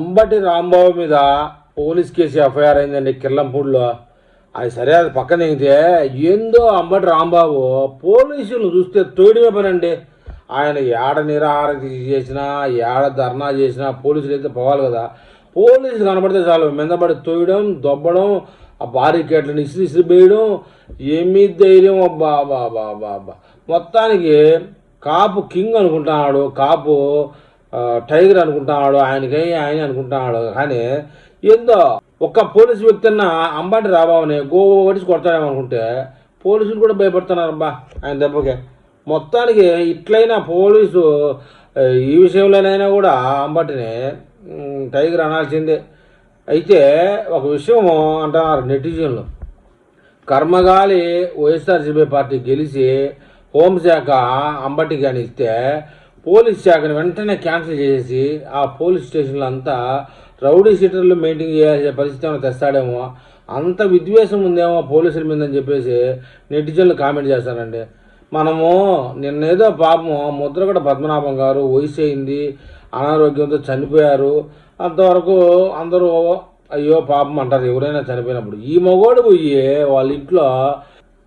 అంబటి రాంబాబు మీద police case FIR అయిందండి కిర్లంపూడిలో. అది సరే, అది పక్కన దిగితే ఏందో అంబటి రాంబాబు పోలీసులు చూస్తే తోయడమే పనండి. ఆయన ఏడ నిరాహార చేసినా ఏడ ధర్నా చేసినా పోలీసులు అయితే పోవాలి కదా. పోలీసులు కనబడితే చాలు మిందపడి తోయడం, దొబ్బడం, ఆ బారికేట్లను ఇసిరి వేయడం. ఏమీ ధైర్యం అబ్బా అబ్బా అబ్బా అబ్బా అబ్బా. మొత్తానికి కాపు కింగ్ అనుకుంటున్నాడు, కాపు టైగర్ అనుకుంటున్నాడు, ఆయన అనుకుంటున్నాడు. కానీ ఏందో ఒక్క పోలీసు వ్యక్తి అన్న అంబటి రాంబాబుని గోవడిసి కొడతాడేమో అనుకుంటే పోలీసులు కూడా భయపడుతున్నారబ్బా ఆయన దెబ్బకే. మొత్తానికి ఇట్లయినా పోలీసు ఈ విషయంలోనైనా కూడా అంబటిని టైగర్ అనాల్సిందే. అయితే ఒక విషయం అంటున్నారు నెటిజన్లు, కర్మగాలి వైఎస్ఆర్సీపీ పార్టీ గెలిచి హోంశాఖ అంబటికి అని ఇస్తే పోలీస్ శాఖను వెంటనే క్యాన్సిల్ చేసి ఆ పోలీస్ స్టేషన్లో అంతా రౌడీ షీటర్లు మెయింటైన్ చేయాల్సిన పరిస్థితి ఏమైనా తెస్తాడేమో, అంత విద్వేషం ఉందేమో పోలీసుల మీద అని చెప్పేసి నెటిజన్లు కామెంట్ చేస్తారండి. మనము నిన్నేదో పాపము ముద్రగడ పద్మనాభం గారు వయసు అయింది, అనారోగ్యంతో చనిపోయారు, అంతవరకు అందరూ అయ్యో పాపం అంటారు ఎవరైనా చనిపోయినప్పుడు. ఈ మగోడు పోయి వాళ్ళ ఇంట్లో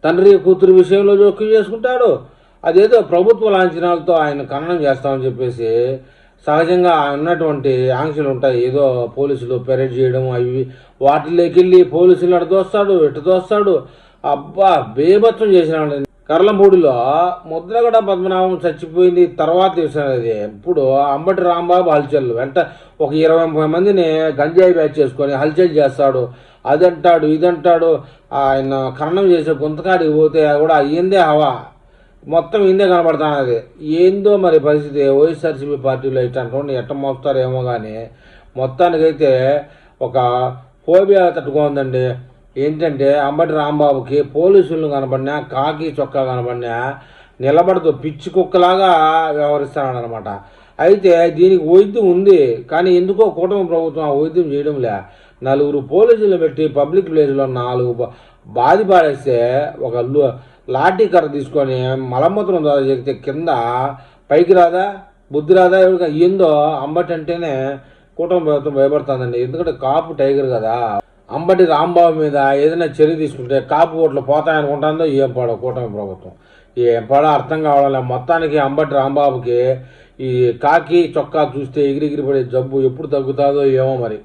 తండ్రి కూతురు విషయంలో జోక్యం చేసుకుంటాడు. అదేదో ప్రభుత్వ లాంఛనాలతో ఆయన ఖననం చేస్తామని చెప్పేసి సహజంగా ఉన్నటువంటి ఆంక్షలు ఉంటాయి, ఏదో పోలీసులు పెరేడ్ చేయడం అవి, వాటిలోకి వెళ్ళి పోలీసులు అటు దోస్తాడు ఇటు దోస్తాడు. అబ్బా బేభత్సం చేసినాడు. కర్లంపూడిలో ముద్రగడ పద్మనాభం చచ్చిపోయింది తర్వాత విషయం అది. ఇప్పుడు అంబటి రాంబాబు హల్చల్ వెంట ఒక 20-30 మందిని గంజాయి బ్యాచ్ చేసుకొని హల్చల్ చేస్తాడు. అదంటాడు ఇదంటాడు. ఆయన ఖననం చేసే గుంతకాడికి పోతే కూడా అయ్యిందే హవా మొత్తం ఇందే కనబడుతున్నది. ఏందో మరి పరిస్థితి వైఎస్ఆర్సీపీ పార్టీలో ఇట్లాంటి ఎట్ట మోస్తారేమో కానీ మొత్తానికైతే ఒక ఫోబియా తట్టుకుందండి. ఏంటంటే అంబటి రాంబాబుకి పోలీసులను కనబడినా కాకి చొక్కా కనబడినా నిలబడుతూ పిచ్చి కుక్కలాగా వ్యవహరిస్తానమాట. అయితే దీనికి వైద్యం ఉంది, కానీ ఎందుకో కూటమి ప్రభుత్వం ఆ వైద్యం చేయడంలే. 4 పోలీసులు పెట్టి పబ్లిక్ ప్లేస్లో 4 బాధి పాడేస్తే ఒక లాఠీ కర్ర తీసుకొని మలమూత్రం ద్వారా చెక్కితే కింద పైకి రాదా, బుద్ధి రాదా? ఏందో అంబటి అంటేనే కూటమి ప్రభుత్వం భయపడుతుందండి. ఎందుకంటే కాపు టైగర్ కదా. అంబటి రాంబాబు మీద ఏదైనా చర్య తీసుకుంటే కాపు ఓట్లు పోతాయనుకుంటుందో ఏం పాడో కూటమి ప్రభుత్వం, ఏం పాడో అర్థం కావడం. మొత్తానికి అంబటి రాంబాబుకి ఈ కాకి చొక్కా చూస్తే ఎగిరిగిరి పడే జబ్బు ఎప్పుడు తగ్గుతుందో ఏమో మరి.